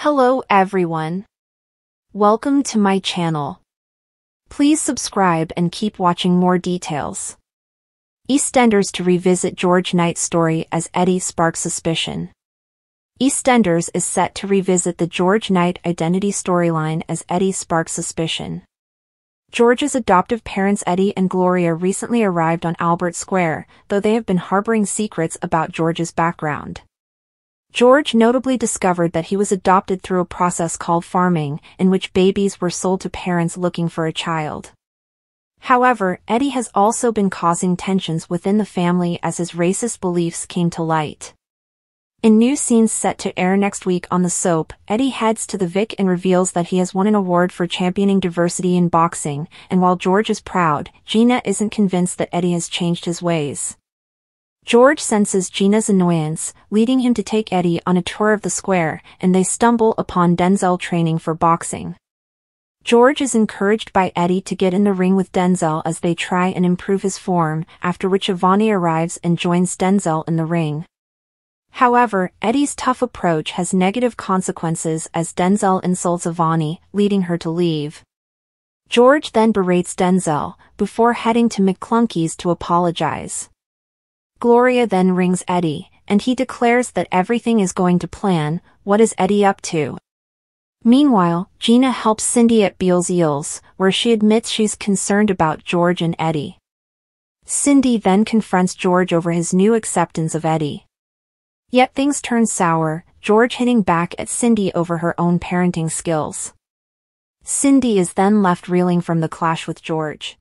Hello everyone. Welcome to my channel. Please subscribe and keep watching more details. EastEnders to revisit George Knight's story as Eddie sparks suspicion. EastEnders is set to revisit the George Knight identity storyline as Eddie sparks suspicion. George's adoptive parents Eddie and Gloria recently arrived on Albert Square, though they have been harboring secrets about George's background. George notably discovered that he was adopted through a process called farming, in which babies were sold to parents looking for a child. However, Eddie has also been causing tensions within the family as his racist beliefs came to light. In new scenes set to air next week on the soap, Eddie heads to the Vic and reveals that he has won an award for championing diversity in boxing, and while George is proud, Gina isn't convinced that Eddie has changed his ways. George senses Gina's annoyance, leading him to take Eddie on a tour of the square, and they stumble upon Denzel training for boxing. George is encouraged by Eddie to get in the ring with Denzel as they try and improve his form, after which Ivani arrives and joins Denzel in the ring. However, Eddie's tough approach has negative consequences as Denzel insults Ivani, leading her to leave. George then berates Denzel, before heading to McClunky's to apologize. Gloria then rings Eddie, and he declares that everything is going to plan. What is Eddie up to? Meanwhile, Gina helps Cindy at Beale's Eels, where she admits she's concerned about George and Eddie. Cindy then confronts George over his new acceptance of Eddie. Yet things turn sour, George hitting back at Cindy over her own parenting skills. Cindy is then left reeling from the clash with George.